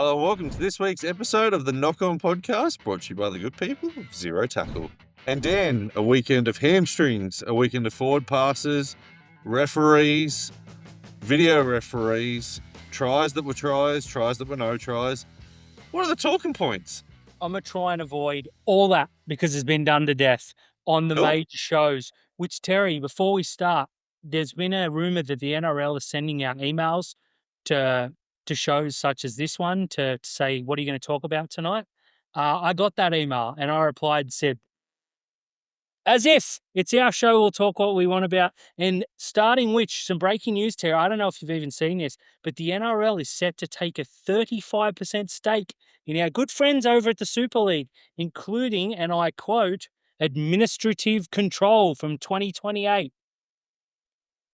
Hello, welcome to this week's episode of the Knock On Podcast, brought to you by the good people of Zero Tackle. And Dan, a weekend of hamstrings, a weekend of forward passes, referees, video referees, tries that were tries that were no tries. What are the talking points? I'm going to try and avoid all that because it's been done to death on the Cool. major shows. Which, Terry, before we start, there's been a rumor that the NRL is sending out emails to shows such as this one to say, what are you going to talk about tonight? I got that email and I replied and said, as if it's our show, we'll talk what we want about. And starting which, some breaking news, Terry. I don't know if you've even seen this, but the NRL is set to take a 35% stake in our good friends over at the Super League, including, and I quote, administrative control from 2028.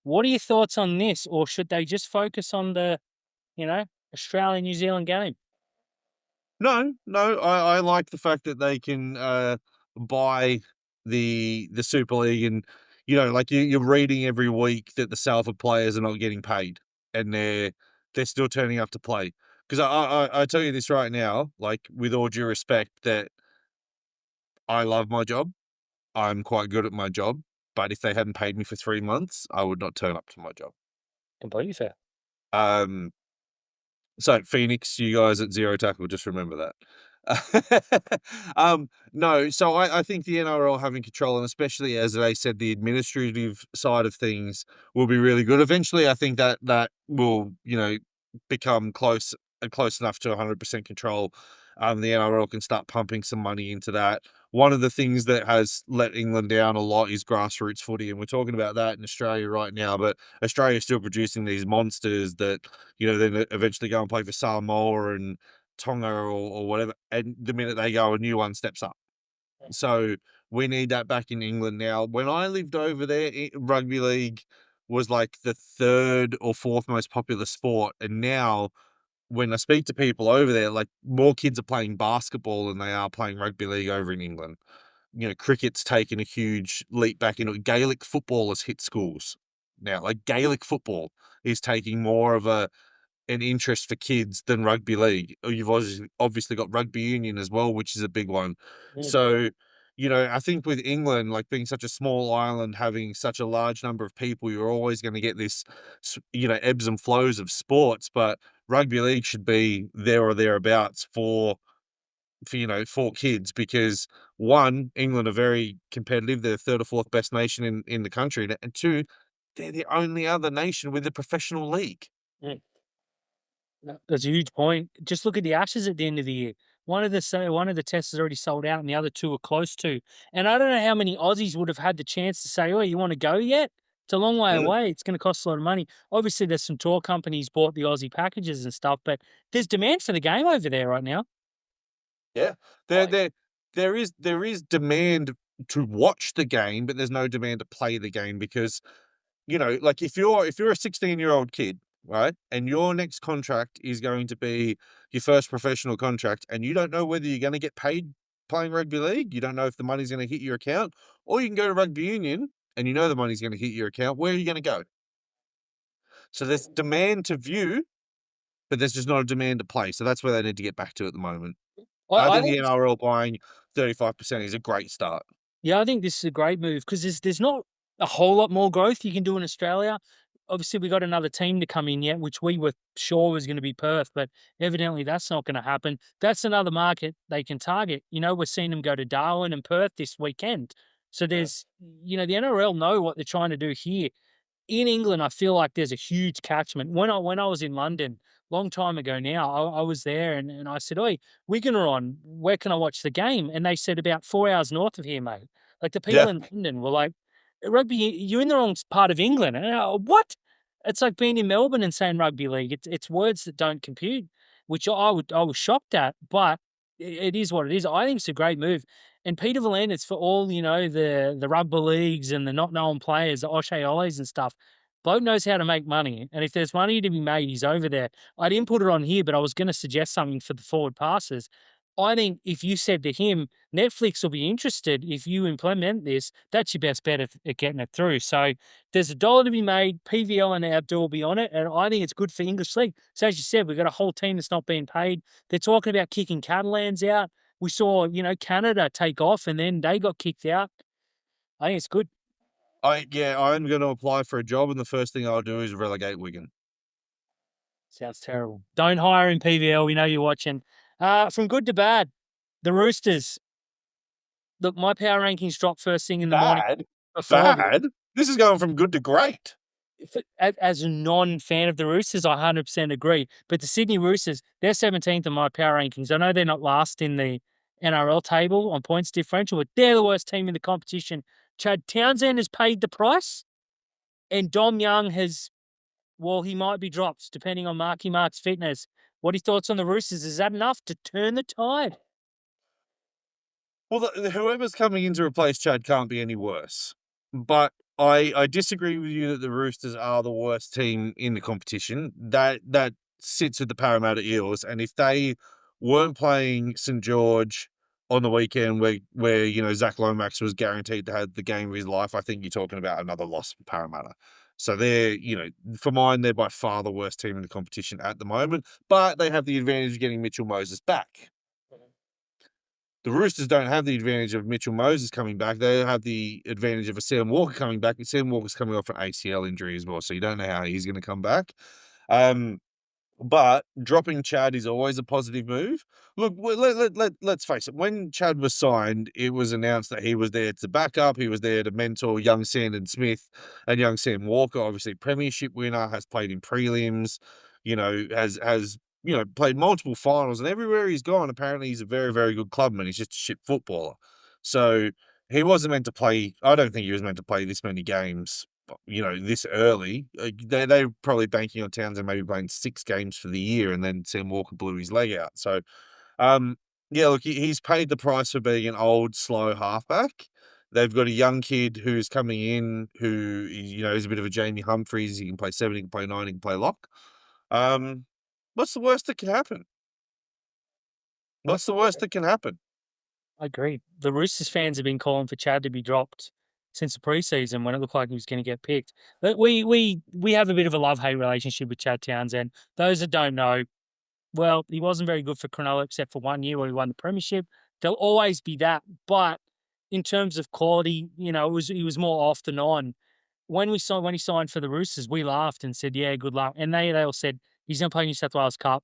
What are your thoughts on this? Or should they just focus on the, Australia-New Zealand game? No, I like the fact that they can buy the Super League, and like you're reading every week that the Salford players are not getting paid, and they're still turning up to play. Because I tell you this right now, like with all due respect, that I love my job. I'm quite good at my job, but if they hadn't paid me for 3 months, I would not turn up to my job. Completely fair. Um, So Phoenix, you guys at Zero Tackle, just remember that. No, so I think the NRL having control, and especially as they said, the administrative side of things will be really good. Eventually, I think that will, become close enough to 100% control. The NRL can start pumping some money into that. One of the things that has let England down a lot is grassroots footy, and we're talking about that in Australia right now, but Australia is still producing these monsters that, then eventually go and play for Samoa and Tonga or whatever, and the minute they go, a new one steps up. So we need that back in England now. When I lived over there, rugby league was like the third or fourth most popular sport, and now when I speak to people over there, like more kids are playing basketball than they are playing rugby league over in England. Cricket's taken a huge leap back into it. Gaelic football has hit schools now. Like Gaelic football is taking more of an interest for kids than rugby league. You've obviously got rugby union as well, which is a big one. So, I think with England, like being such a small island, having such a large number of people, you're always going to get this, ebbs and flows of sports. But rugby league should be there or thereabouts for kids, because one, England are very competitive. They're the third or fourth best nation in the country, and two, they're the only other nation with a professional league. Mm. That's a huge point. Just look at the Ashes at the end of the year. One of the tests is already sold out, and the other two are close to. And I don't know how many Aussies would have had the chance to say, "Oh, you want to go yet?" It's a long way away. It's going to cost a lot of money. Obviously, there's some tour companies bought the Aussie packages and stuff, but there's demand for the game over there right now. Yeah, there is demand to watch the game, but there's no demand to play the game, because like if you're a 16-year-old kid, right, and your next contract is going to be your first professional contract, and you don't know whether you're going to get paid playing rugby league, you don't know if the money's going to hit your account, or you can go to rugby union and the money's going to hit your account. Where are you going to go? So there's demand to view, but there's just not a demand to play. So that's where they need to get back to at the moment. I I think the think NRL buying 35% is a great start. Yeah, I think this is a great move because there's not a whole lot more growth you can do in Australia. Obviously, we got another team to come in yet, which we were sure was going to be Perth, but evidently that's not going to happen. That's another market they can target. We're seeing them go to Darwin and Perth this weekend. So there's, the NRL know what they're trying to do here. In England, I feel like there's a huge catchment. When I was in London, long time ago now, I was there and I said, "Oi, Wigan are on. Where can I watch the game?" And they said, "About 4 hours north of here, mate." Like the people Yeah. in London were like, "Rugby, you're in the wrong part of England." And what? It's like being in Melbourne and saying rugby league. It's words that don't compute, which I was shocked at, but it is what it is. I think it's a great move. And Peter V'landers, for all the rugby leagues and the not known players, the O'Shea Ollies and stuff, bloke knows how to make money. And if there's money to be made, he's over there. I didn't put it on here, but I was going to suggest something for the forward passes. I think if you said to him, Netflix will be interested if you implement this, that's your best bet at getting it through. So there's $1 to be made. PVL and Outdoor will be on it. And I think it's good for English League. So as you said, we've got a whole team that's not being paid. They're talking about kicking Catalans out. We saw, Canada take off and then they got kicked out. I think it's good. I'm going to apply for a job, and the first thing I'll do is relegate Wigan. Sounds terrible. Don't hire in PVL. We know you're watching. From good to bad, the Roosters. Look, my power rankings drop first thing in the morning Bad? before Bad? This is going from good to great. as a non-fan of the Roosters, I 100% agree. But the Sydney Roosters, they're 17th in my power rankings. I know they're not last in the NRL table on points differential, but they're the worst team in the competition. Chad Townsend has paid the price, and Dom Young has, well, he might be dropped depending on Marky Mark's fitness. What are your thoughts on the Roosters? Is that enough to turn the tide? Well, whoever's coming in to replace Chad can't be any worse. But I disagree with you that the Roosters are the worst team in the competition. That sits with the Parramatta Eels, and if they weren't playing St George on the weekend, where Zach Lomax was guaranteed to have the game of his life, I think you're talking about another loss for Parramatta. So for mine, they're by far the worst team in the competition at the moment. But they have the advantage of getting Mitchell Moses back. The Roosters don't have the advantage of Mitchell Moses coming back. They have the advantage of a Sam Walker coming back. And Sam Walker's coming off an ACL injury as well, so you don't know how he's going to come back. But dropping Chad is always a positive move. Look, let's face it. When Chad was signed, it was announced that he was there to back up. He was there to mentor young Sandon Smith and young Sam Walker, obviously premiership winner, has played in prelims, has played multiple finals, and everywhere he's gone, apparently he's a very, very good clubman. He's just a shit footballer. So he wasn't meant to play. I don't think he was meant to play this many games, this early. They're probably banking on Townsend maybe playing 6 games for the year, and then Sam Walker blew his leg out. So, look, he's paid the price for being an old, slow halfback. They've got a young kid who's coming in who, is a bit of a Jamie Humphries. He can play 7, he can play 9, he can play lock. What's the worst that can happen? What's the worst that can happen? I agree. The Roosters fans have been calling for Chad to be dropped since the preseason when it looked like he was going to get picked. But we have a bit of a love-hate relationship with Chad Townsend. Those that don't know, well, he wasn't very good for Cronulla except for 1 year where he won the premiership. There'll always be that. But in terms of quality, he was more off than on. When he signed for the Roosters, we laughed and said, "Yeah, good luck." And they all said he's going to play New South Wales Cup.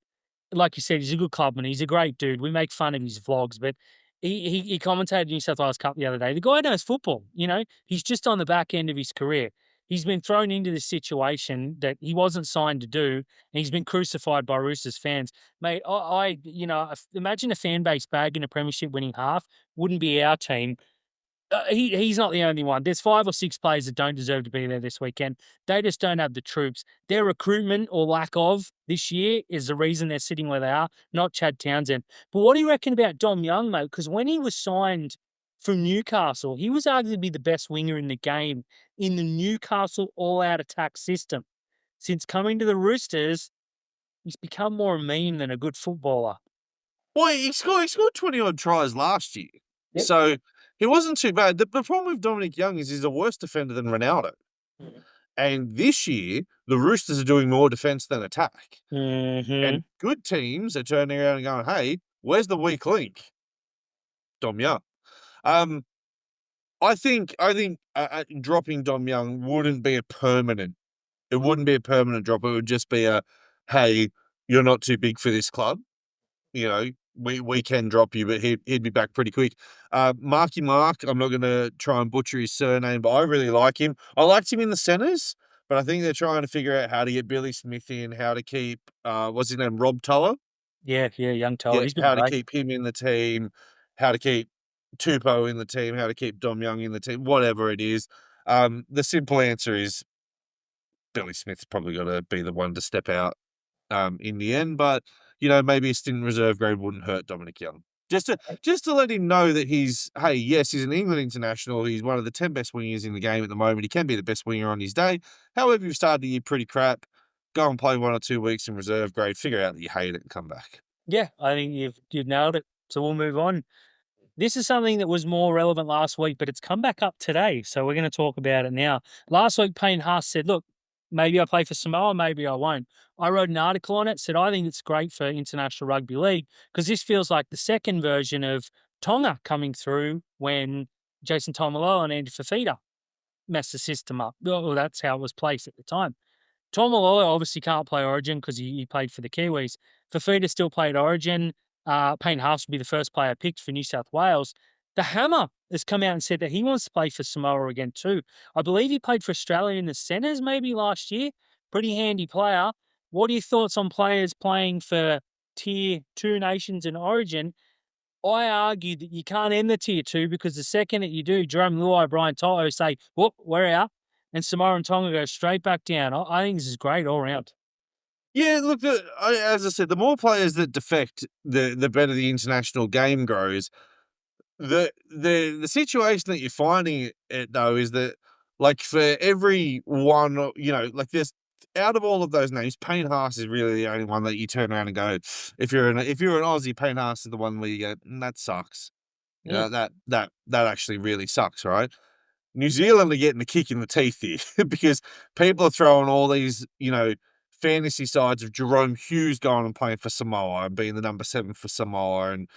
Like you said, he's a good clubman. He's a great dude. We make fun of his vlogs, but he commentated New South Wales Cup the other day. The guy knows football. He's just on the back end of his career. He's been thrown into this situation that he wasn't signed to do, and he's been crucified by Roosters fans. Mate, imagine a fan base bagging a premiership winning half wouldn't be our team. He's not the only one. There's 5 or 6 players that don't deserve to be there this weekend. They just don't have the troops. Their recruitment or lack of this year is the reason they're sitting where they are, not Chad Townsend. But what do you reckon about Dom Young, mate? Because when he was signed from Newcastle, he was arguably the best winger in the game in the Newcastle all-out attack system. Since coming to the Roosters, he's become more a meme than a good footballer. Well, he scored 20 odd tries last year. Yep. So he wasn't too bad. The problem with Dominic Young is he's a worse defender than Ronaldo. And this year, the Roosters are doing more defense than attack. Mm-hmm. And good teams are turning around and going, "Hey, where's the weak link?" Dom Young. I think dropping Dom Young wouldn't be a permanent. It wouldn't be a permanent drop. It would just be a, "Hey, you're not too big for this club. We can drop you," but he'd be back pretty quick. Marky Mark, I'm not going to try and butcher his surname, but I really like him. I liked him in the centres, but I think they're trying to figure out how to get Billy Smith in, how to keep what's his name, Rob Toller. Yeah, young Toll. Yeah, He's been how to great. keep him in the team, how to keep Tupou in the team, how to keep Dom Young in the team, whatever it is. The simple answer is Billy Smith's probably got to be the one to step out in the end, but maybe a stint in reserve grade wouldn't hurt Dominic Young. Just to let him know that he's an England international. He's one of the 10 best wingers in the game at the moment. He can be the best winger on his day. However, you've started the year pretty crap. Go and play 1 or 2 weeks in reserve grade. Figure out that you hate it and come back. Yeah, I think you've nailed it. So we'll move on. This is something that was more relevant last week, but it's come back up today. So we're going to talk about it now. Last week, Payne Haas said, look, maybe I play for Samoa, maybe I won't. I wrote an article on it, said I think it's great for International Rugby League because this feels like the second version of Tonga coming through when Jason Taumalolo and Andy Fafita messed the system up. Well, that's how it was placed at the time. Tom Malolo obviously can't play Origin because he played for the Kiwis. Fafita still played Origin. Payne Haas will be the first player picked for New South Wales. The Hammer has come out and said that he wants to play for Samoa again too. I believe he played for Australia in the centres maybe last year. Pretty handy player. What are your thoughts on players playing for Tier 2 nations in Origin? I argue that you can't end the Tier 2 because the second that you do, Jerome Luai, Brian Toto say, whoop, we're out. And Samoa and Tonga go straight back down. I think this is great all round. Yeah, look, as I said, the more players that defect, the better the international game grows. The situation that you're finding it though is that, like, for every one, like, there's out of all of those names, Payne Haas is really the only one that you turn around and go, if you're an Aussie, Payne Haas is the one where you go, that sucks. Yeah. That actually really sucks, right? New Zealand are getting the kick in the teeth here because people are throwing all these, fantasy sides of Jerome Hughes going and playing for Samoa and being the number 7 for Samoa and,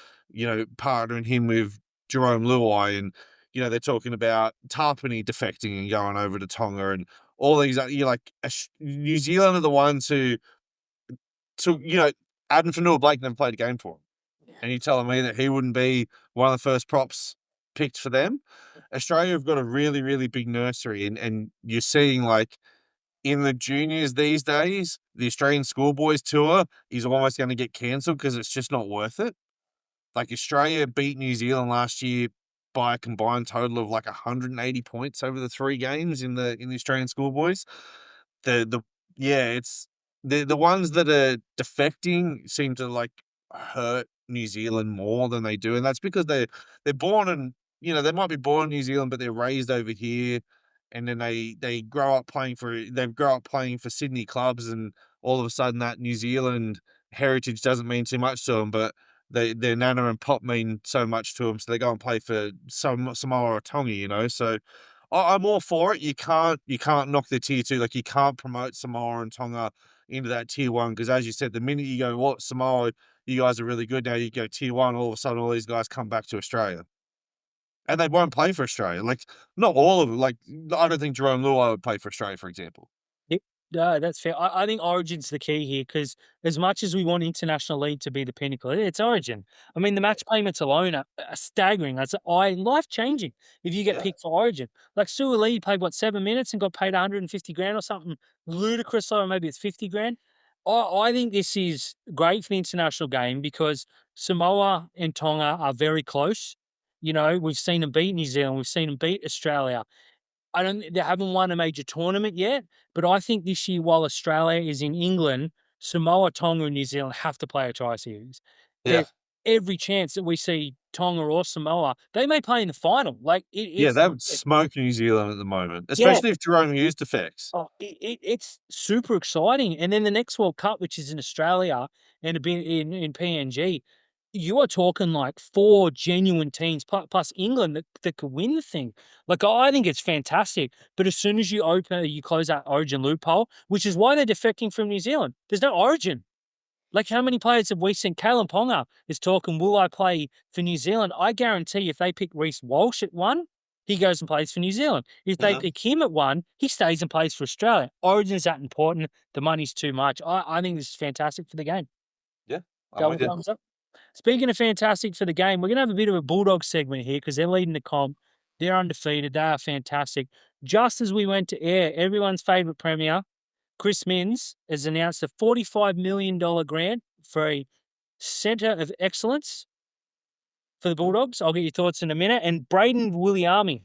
partnering him with Jerome Luai. And, they're talking about Tarpany defecting and going over to Tonga and all these, you're like, New Zealand are the ones who took, Adam Fanua-Blake never played a game for him. And you're telling me that he wouldn't be one of the first props picked for them? Australia have got a really, really big nursery, and you're seeing, like, in the juniors these days, the Australian schoolboys tour is almost going to get cancelled because it's just not worth it. Like, Australia beat New Zealand last year by a combined total of like 180 points over the 3 games in the Australian schoolboys. The Yeah, it's the ones that are defecting seem to, like, hurt New Zealand more than they do, and that's because they're born in, they might be born in New Zealand, but they're raised over here, and then they grow up playing for Sydney clubs, and all of a sudden that New Zealand heritage doesn't mean too much to them, but their nana and pop mean so much to them, so they go and play for Samoa or Tonga. So I'm all for it. You can't knock the tier 2, like, you can't promote Samoa and Tonga into that tier 1 because, as you said, the minute you go, "What, Samoa, you guys are really good now," you go tier 1, all of a sudden all these guys come back to Australia. And they won't play for Australia. Like, not all of them. Like, I don't think Jerome Luai would play for Australia, for example. Yep. No, that's fair. I think Origin's the key here because as much as we want international league to be the pinnacle, it's Origin. I mean, the match payments alone are staggering. That's life changing if you get Yeah. picked for Origin. Like Sue Lee played 7 minutes and got paid 150 grand or something ludicrous, or maybe it's 50 grand. I think this is great for the international game because Samoa and Tonga are very close. We've seen them beat New Zealand, we've seen them beat Australia. They haven't won a major tournament yet, but I think this year, while Australia is in England, Samoa, Tonga, and New Zealand have to play a tri-series. Yeah. There's every chance that we see Tonga or Samoa. They may play in the final. Like Yeah, it's that would smoke New Zealand at the moment, yeah. especially if Jerome Hughes defects. Oh, it's super exciting. And then the next World Cup, which is in Australia and a bit in PNG, you are talking like 4 genuine teams plus England that could win the thing. Like, I think it's fantastic. But as soon as you close that Origin loophole, which is why they're defecting from New Zealand. There's no Origin. Like, how many players have we seen? Kalen Ponga is talking, will I play for New Zealand? I guarantee if they pick Reece Walsh at 1, he goes and plays for New Zealand. If they Yeah. pick him at 1, he stays and plays for Australia. Origin's that important. The money's too much. I think this is fantastic for the game. Yeah, I'm Double with you. thumbs up. Speaking of fantastic for the game, we're going to have a bit of a Bulldogs segment here because they're leading the comp. They're undefeated. They are fantastic. Just as we went to air, everyone's favourite premier, Chris Minns, has announced a $45 million grant for a Centre of Excellence for the Bulldogs. I'll get your thoughts in a minute. And Braden Williami,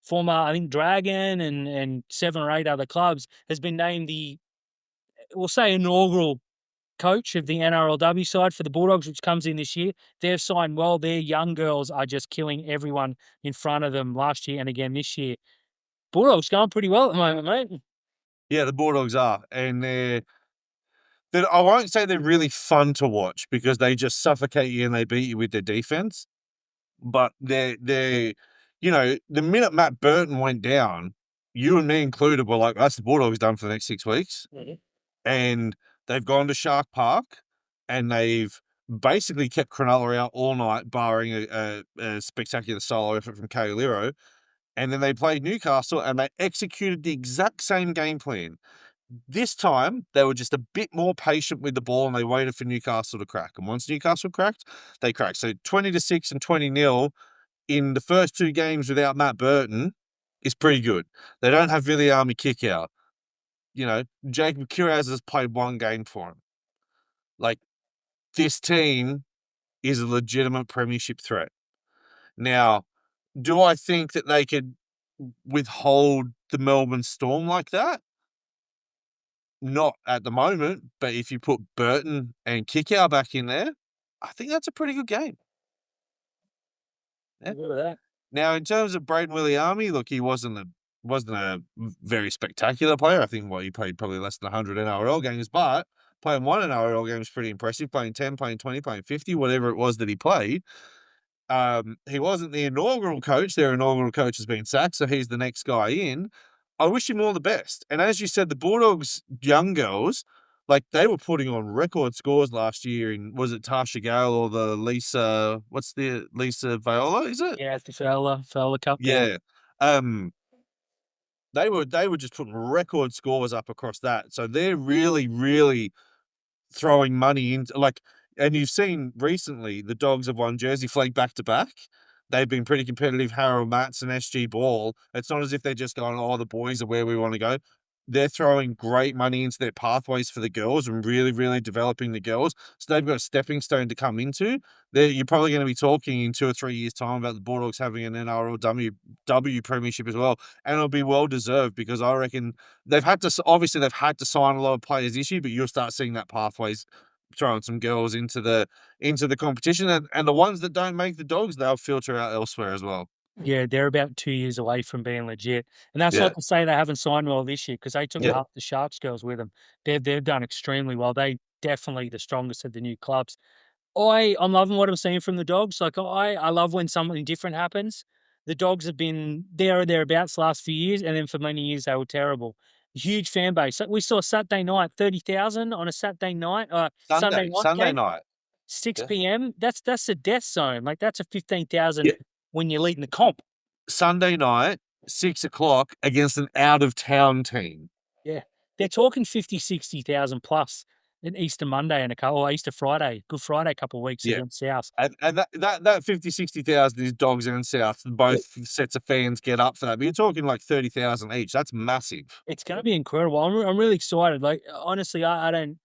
former, I think, Dragon and 7 or 8 other clubs, has been named the, we'll say, inaugural coach of the NRLW side for the Bulldogs, which comes in this year. They've signed well. Their young girls are just killing everyone in front of them last year and again this year. Bulldogs going pretty well at the moment, mate. Yeah, the Bulldogs are, and I won't say they're really fun to watch because they just suffocate you and they beat you with their defense. But they're the minute Matt Burton went down, you and me included were like, "That's the Bulldogs done for the next 6 weeks." Mhm. And they've gone to Shark Park, and they've basically kept Cronulla out all night, barring a spectacular solo effort from Kaoliro. And then they played Newcastle, and they executed the exact same game plan. This time, they were just a bit more patient with the ball, and they waited for Newcastle to crack. And once Newcastle cracked, they cracked. So 20-6 and 20-0 in the first 2 games without Matt Burton is pretty good. They don't have Viliami kick out. Jacob Kiraz has played 1 game for him. Like, this team is a legitimate premiership threat. Now, do I think that they could withhold the Melbourne Storm like that? Not at the moment, but if you put Burton and Kickout back in there, I think that's a pretty good game. Yeah. Look at that. Now, in terms of Braden Williami, look, he wasn't a very spectacular player. I think he played probably less than 100 NRL games, but playing 1 NRL game is pretty impressive. Playing 10, playing 20, playing 50, whatever it was that he played. He wasn't the inaugural coach. Their inaugural coach has been sacked, so he's the next guy in. I wish him all the best. And as you said, the Bulldogs young girls, like they were putting on record scores last year in, was it Tasha Gale or the Lisa Viola, is it? Yeah, it's the Fowler Cup. Yeah. Yeah. Um, they were just putting record scores up across that. So they're really, really throwing money into and you've seen recently the Dogs have won Jersey Flag back to back. They've been pretty competitive. Harold Matts and SG Ball. It's not as if they're just going, "Oh, the boys are where we want to go." They're throwing great money into their pathways for the girls and really, really developing the girls. So they've got a stepping stone to come into. You're probably going to be talking in 2 or 3 years' time about the Bulldogs having an NRLW premiership as well, and it'll be well deserved because I reckon they've had to sign a lot of players this year, but you'll start seeing that pathways throwing some girls into the competition, and the ones that don't make the Dogs, they'll filter out elsewhere as well. Yeah, they're about 2 years away from being legit, and that's Yeah, not to say they haven't signed well this year because they took yeah, half the Sharks girls with them. They've done extremely well. They definitely the strongest of the new clubs. I'm loving what I'm seeing from the Dogs. Like, I love when something different happens. The Dogs have been there or thereabouts the last few years, and then for many years they were terrible. Huge fan base. So we saw Saturday night, 30,000 on a Saturday night, Sunday night Sunday game, night. Yeah, 6 PM. That's a death zone. Like, that's a 15,000 yeah. when you're leading the comp. Sunday night, 6 o'clock against an out of town team. Yeah. They're talking 50, 60,000 plus an Easter Monday and or Easter Friday, Good Friday, couple of weeks Yeah. against South. And that 50,000-60,000 is Dogs and South. Both sets of fans get up for that. But you're talking like 30,000 each. That's massive. It's gonna be incredible. I'm really excited. Like, honestly, I don't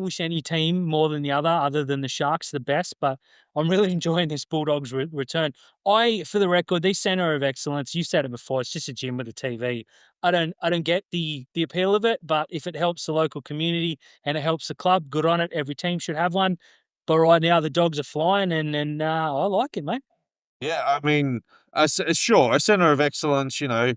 wish any team more than the other than the Sharks the best, but I'm really enjoying this Bulldogs return. For the record, this center of excellence, you said it before, it's just a gym with a TV. I don't get the appeal of it, but if it helps the local community and it helps the club, good on it. Every team should have one. But right now the Dogs are flying and I like it, mate. Yeah, I mean, sure, a center of excellence, like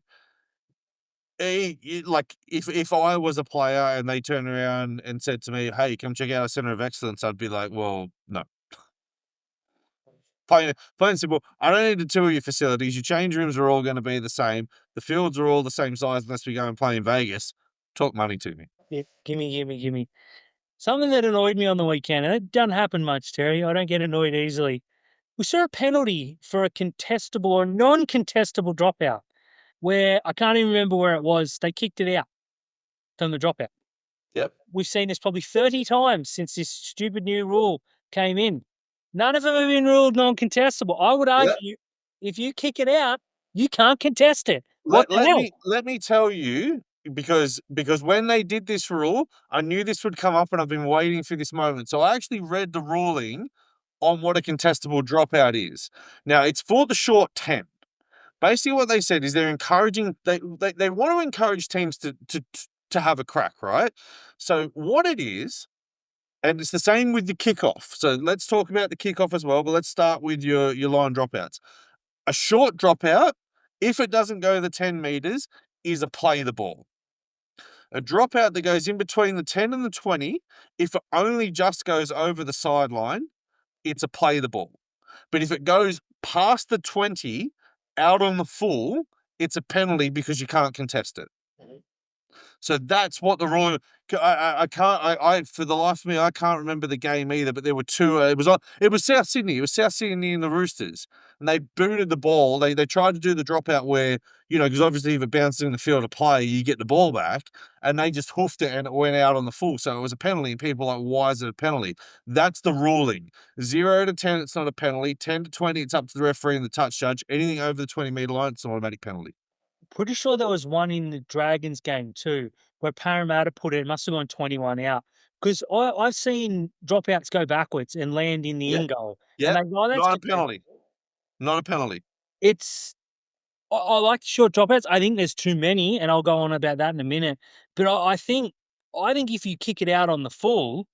if I was a player and they turned around and said to me, "Hey, come check out our center of excellence," I'd be like, "Well, no." Plain and simple. I don't need to tour your facilities. Your change rooms are all going to be the same. The fields are all the same size unless we go and play in Vegas. Talk money to me. Yeah, gimme. Something that annoyed me on the weekend, and it doesn't happen much, Terry. I don't get annoyed easily. We saw a penalty for a contestable or non-contestable dropout where I can't even remember where it was. They kicked it out from the dropout. Yep. We've seen this probably 30 times since this stupid new rule came in. None of them have been ruled non-contestable. I would Yep. argue if you kick it out, you can't contest it. What Let the let hell? me let me tell you because when they did this rule, I knew this would come up and I've been waiting for this moment. So I actually read the ruling on what a contestable dropout is. Now it's for the short 10. Basically what they said is they're encouraging they want to encourage teams to have a crack, right? So what it is, and it's the same with the kickoff. So let's talk about the kickoff as well, but let's start with your line dropouts. A short dropout, if it doesn't go the 10 meters, is a play the ball. A dropout that goes in between the 10 and the 20, if it only just goes over the sideline, it's a play the ball. But if it goes past the 20 out on the full, it's a penalty because you can't contest it. Mhm. So that's what the rule. I can't. I for the life of me, I can't remember the game either. But there were two. It was on. It was South Sydney. It was South Sydney and the Roosters, and they booted the ball. They tried to do the dropout where because obviously if it bounces in the field of play, you get the ball back, and they just hoofed it and it went out on the full. So it was a penalty. And people were like, why is it a penalty? That's the ruling. 0 to 10, it's not a penalty. 10 to 20, it's up to the referee and the touch judge. Anything over the 20-meter line, it's an automatic penalty. Pretty sure there was one in the Dragons game too, where Parramatta put it must have gone 21 out. Because I've seen dropouts go backwards and land in the Yeah. in goal, and Yeah. they go, "Oh, that's Not a contested." penalty. Not a penalty. It's I like short dropouts. I think there's too many, and I'll go on about that in a minute. But I think if you kick it out on the full,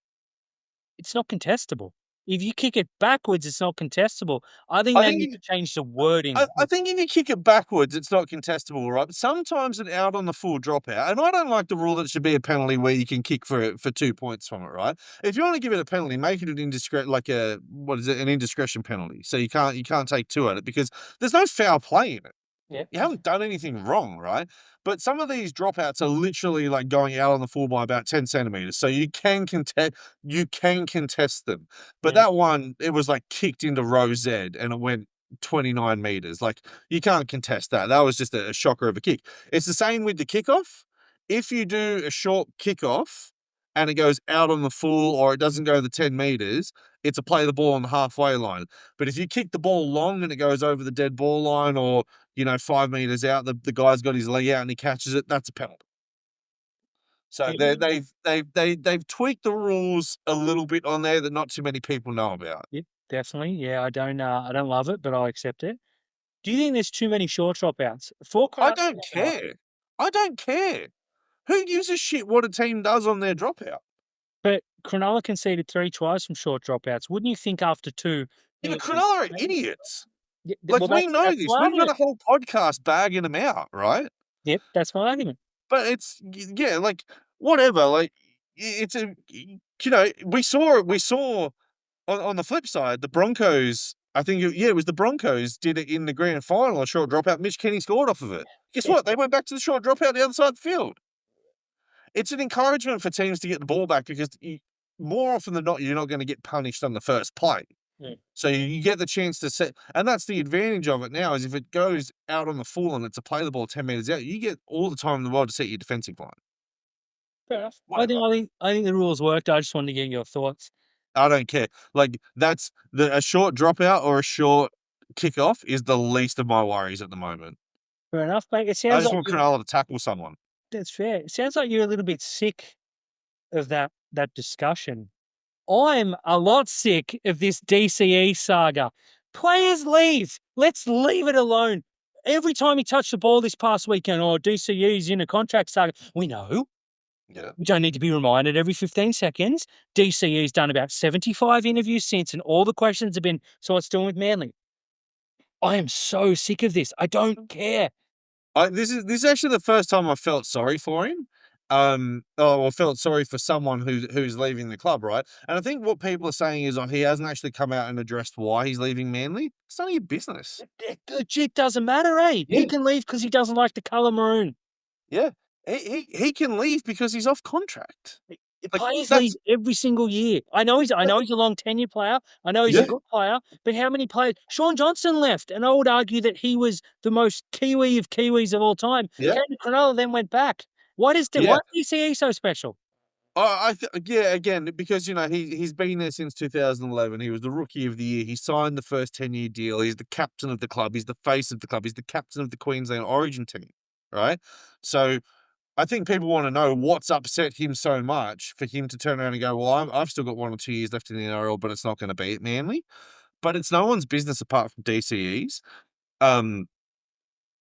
it's not contestable. If you kick it backwards, it's not contestable. I think I they think need to change the wording. I think if you kick it backwards, it's not contestable, right? But sometimes an out on the full dropout, and I don't like the rule that it should be a penalty where you can kick for 2 points from it, right? If you want to give it a penalty, make it an like a what is it, an indiscretion penalty. So you can't take two at it because there's no foul play in it. Yeah. You haven't done anything wrong, right? But some of these dropouts are literally like going out on the full by about 10 centimeters. So you can contest them. But Mm, that one, it was like kicked into row Z and it went 29 meters. Like you can't contest that. That was just a shocker of a kick. It's the same with the kickoff. If you do a short kickoff and it goes out on the full or it doesn't go the 10 meters, it's a play the ball on the halfway line. But if you kick the ball long and it goes over the dead ball line or 5 meters out, the guy's got his leg out and he catches it, that's a penalty. So yeah. they've tweaked the rules a little bit on there that not too many people know about. Yep, definitely. Yeah, I don't love it, but I'll accept it. Do you think there's too many short dropouts? For I Cronulla don't care. I don't care. Who gives a shit what a team does on their dropout? but Cronulla conceded 3 tries from short dropouts. Wouldn't you think after 2 Yeah, but it would Cronulla are maybe idiots. yeah, Like well, we know that's this. my We've got argument. a whole podcast bagging them out, right? Yep, that's my argument. But yeah, like whatever. Like it's we saw on the flip side, the Broncos, I think it was the Broncos did it in the grand final, a short dropout. Mitch Kenny scored off of it. Guess Yeah, what? They went back to the short dropout the other side of the field. It's an encouragement for teams to get the ball back because more often than not, you're not going to get punished on the first play. mm, So you get the chance to set, and that's the advantage of it now. Is if it goes out on the full and it's a play the ball 10 meters out, you get all the time in the world to set your defensive line. fair enough. I Whatever. think I think I think the rules worked. I just wanted to get your thoughts. I don't care. Like that's a short dropout or a short kickoff is the least of my worries at the moment. Fair enough, mate. It I sounds just like want you Cronulla to tackle someone. that's fair. It sounds like you're a little bit sick of that discussion. I'm a lot sick of this DCE saga. Players leave. Let's leave it alone. Every time he touched the ball this past weekend, or DCE's in a contract saga, we know. Yeah. We don't need to be reminded every 15 seconds. DCE's done about 75 interviews since, and all the questions have been, so what's doing with Manly? I am so sick of this. I don't care. This is actually the first time I felt sorry for him. Or felt sorry for someone who's leaving the club, right? And I think what people are saying is, he hasn't actually come out and addressed why he's leaving Manly. It's none of your business. It legit doesn't matter, eh? Yeah. He can leave because he doesn't like the colour maroon. Yeah, he can leave because he's off contract. Like Players leave that's every single year. I know he's a long tenure player. I know he's a yeah, good player, but how many players? Sean Johnson left, and I would argue that he was the most Kiwi of Kiwis of all time. yeah, Came to Cronulla, then went back. yeah. Why is DCE so special? Yeah, again, because he's been there since 2011. He was the rookie of the year. He signed the first 10-year deal. He's the captain of the club. He's the face of the club. He's the captain of the Queensland Origin team, right? So I think people want to know what's upset him so much for him to turn around and go, "Well, I've still got 1 or 2 years left in the NRL, but it's not going to be at Manly." But it's no one's business apart from DCE's. Um,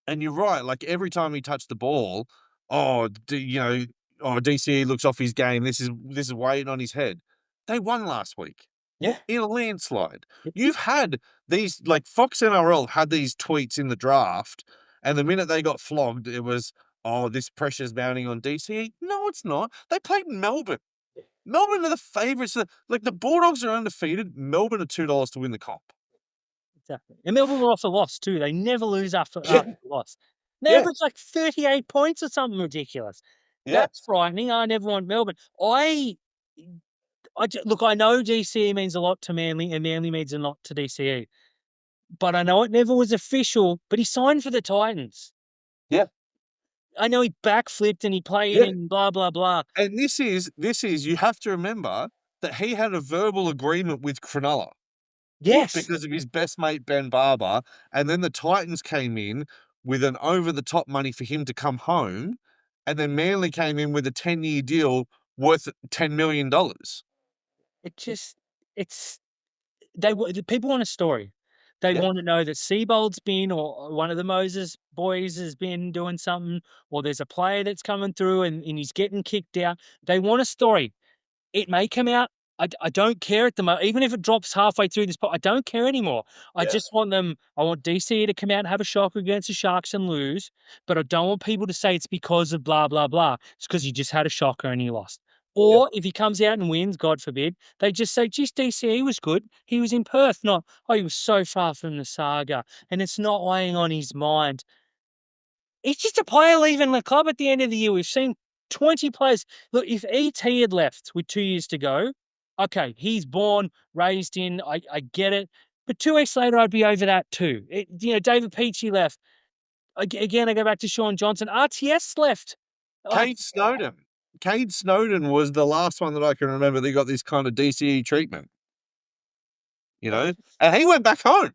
and you're right. Like every time he touched the ball, oh, DCE looks off his game. This is weighing on his head. They won last week Yeah. in a landslide. Yep. You've had these, like Fox NRL had these tweets in the draft, and the minute they got flogged, it was, oh, this pressure's mounting on DCE. No, it's not. They played Melbourne. Melbourne are the favourites. Like the Bulldogs are undefeated. Melbourne are $2 to win the comp. Exactly. And Melbourne were off a loss too. They never lose after Yeah, a loss. They yeah, average like 38 points or something ridiculous. yeah, That's frightening. I never want Melbourne. Look, I know DCE means a lot to Manly and Manly means a lot to DCE, but I know it never was official, but he signed for the Titans. yeah, I know he backflipped and he played yeah. in blah, blah, blah. And this is you have to remember that he had a verbal agreement with Cronulla Yes. because of his best mate Ben Barber, and then the Titans came in with an over the top money for him to come home, and then Manly came in with a 10-year deal worth $10 million. It just, it's, the people want a story. They Yeah, want to know that Seabold's been, or one of the Moses boys has been doing something, or there's a player that's coming through and he's getting kicked out. They want a story. It may come out. I don't care at the moment. Even if it drops halfway through this I don't care anymore. yeah, I want DC to come out and have a shocker against the Sharks and lose, but I don't want people to say it's because of blah, blah, blah. It's because you just had a shocker and you lost. yeah. Or if he comes out and wins, God forbid, they just say, geez, DCE was good. He was in Perth, not, oh, he was so far from the saga. And it's not weighing on his mind. He's just a player leaving the club at the end of the year. We've seen 20 players. Look, if ET had left with 2 years to go, okay, he's born, raised in, I get it. But 2 weeks later, I'd be over that too. David Peachey left. Again, I go back to Sean Johnson. RTS left. Like, Cade Snowden. Cade Snowden was the last one that I can remember that got this kind of DCE treatment, you oh, know? And he went back home.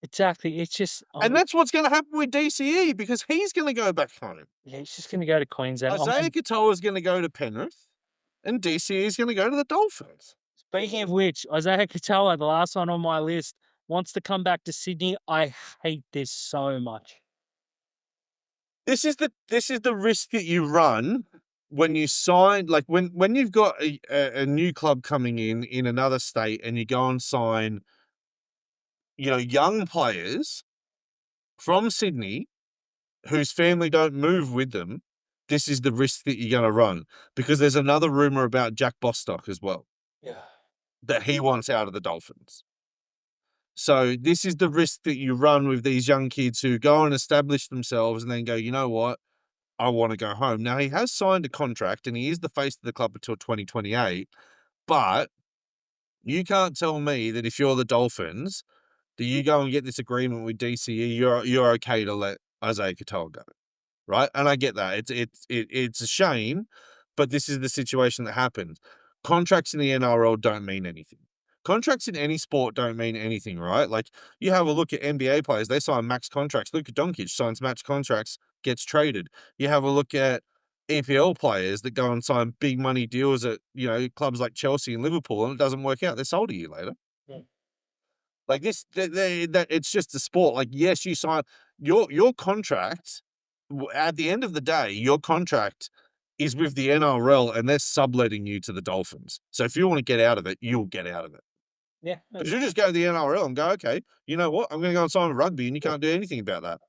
exactly. It's just, And that's what's gonna happen with DCE because he's gonna go back home. yeah, he's just going to go to Queensland. Isaiah Katoa is gonna go to Penrith, and DCE is gonna go to the Dolphins. Speaking of which, Isaiah Katoa, the last one on my list, wants to come back to Sydney. I hate this so much. This is the risk that you run when you sign like, when you've got a new club coming in another state and you go and sign, young players from Sydney whose family don't move with them. This is the risk that you're gonna run because there's another rumor about Jack Bostock as well, Yeah. that he wants out of the Dolphins. So this is the risk that you run with these young kids who go and establish themselves and then go, "You know what? I wanna go home." Now, he has signed a contract and he is the face of the club until 2028, but you can't tell me that if you're the Dolphins, that you go and get this agreement with DCE, you're okay to let Isaiah Katoa go. Right? And I get that. It's a shame, but this is the situation that happens. Contracts in the NRL don't mean anything. Contracts in any sport don't mean anything, right? Like, you have a look at NBA players, they sign max contracts. Luka Doncic signs max contracts, gets traded. You have a look at EPL players that go and sign big money deals at, clubs like Chelsea and Liverpool, and it doesn't work out. They're sold a year later. Mm. Like this, that it's just a sport. Like, yes, you sign your contract. At the end of the day, your contract is with the NRL, and they're subletting you to the Dolphins. So if you want to get out of it, you'll get out of it. Yeah. Because you just go to the NRL and go, okay, you know what? I'm going to go and sign with rugby, and you can't do anything about that.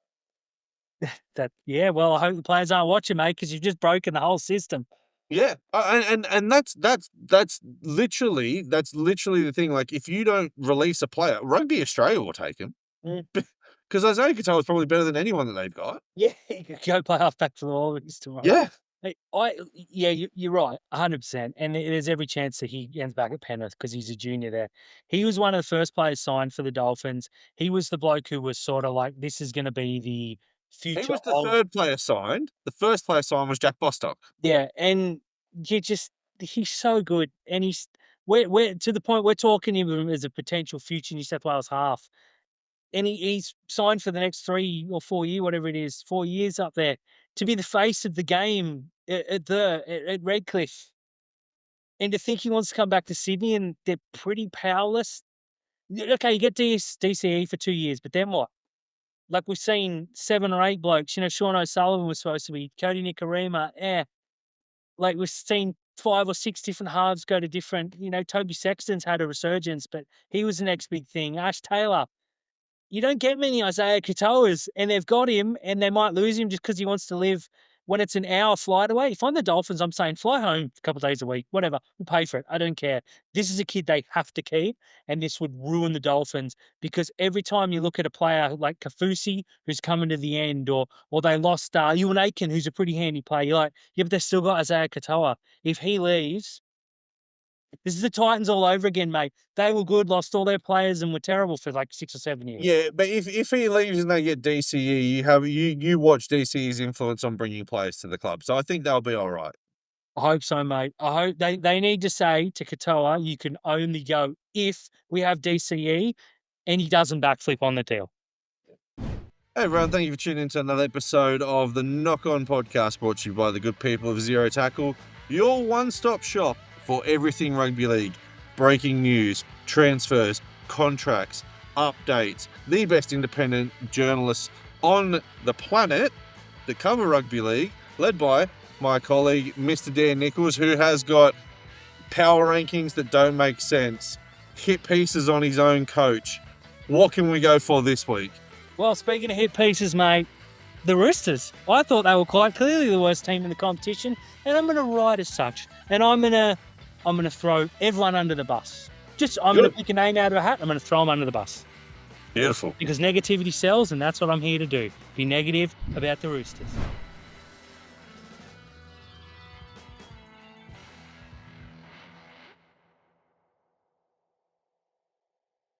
Yeah, well, I hope the players aren't watching, mate, because you've just broken the whole system. Yeah, and that's literally the thing. Like, if you don't release a player, Rugby Australia will take him Mm. because Isaiah Katoa is probably better than anyone that they've got. Yeah, you could go play halfback for the Wallabies tomorrow. Yeah. Yeah, you're right, 100%, and there's every chance that he ends back at Penrith because he's a junior there. He was one of the first players signed for the Dolphins. He was the bloke who was sort of like, this is gonna be the He future was the of. third player signed. The first player signed was Jack Bostock. Yeah, and you just he's so good, and we're to the point we're talking him as a potential future New South Wales half, and he's signed for the next 3 or 4 year, whatever it is, 4 years up there to be the face of the game at Redcliffe, and to think he wants to come back to Sydney and they're pretty powerless. Okay, you get DCE for 2 years, but then what? Like, we've seen 7 or 8 blokes, Sean O'Sullivan was supposed to be, Cody Nikorima, like, we've seen 5 or 6 different halves go to different, Toby Sexton's had a resurgence, but he was the next big thing. Ash Taylor. You don't get many Isaiah Katoas, and they've got him, and they might lose him just because he wants to live when it's an hour flight away. If I'm the Dolphins, I'm saying fly home a couple of days a week, whatever. We'll pay for it. I don't care. This is a kid they have to keep, and this would ruin the Dolphins because every time you look at a player like Kafusi, who's coming to the end, or they lost Ewan Aiken, who's a pretty handy player, you're like, yeah, but they've still got Isaiah Katoa. If he leaves, this is the Titans all over again, mate. They were good, lost all their players, and were terrible for like 6 or 7 years. Yeah, but if he leaves and they get DCE, you watch DCE's influence on bringing players to the club. So I think they'll be all right. I hope so, mate. I hope they need to say to Katoa, you can only go if we have DCE and he doesn't backflip on the deal. Hey everyone, thank you for tuning in to another episode of the Knock On Podcast, brought to you by the good people of Zero Tackle, your one-stop shop for everything rugby league, breaking news, transfers, contracts, updates, the best independent journalists on the planet that cover rugby league, led by my colleague, Mr. Dan Nichols, who has got power rankings that don't make sense, hit pieces on his own coach. What can we go for this week? Well, speaking of hit pieces, mate, the Roosters. I thought they were quite clearly the worst team in the competition, and I'm going to ride as such. And I'm going to throw everyone under the bus. I'm going to pick a name out of a hat. I'm going to throw them under the bus. Beautiful. Because negativity sells, and that's what I'm here to do. Be negative about the Roosters.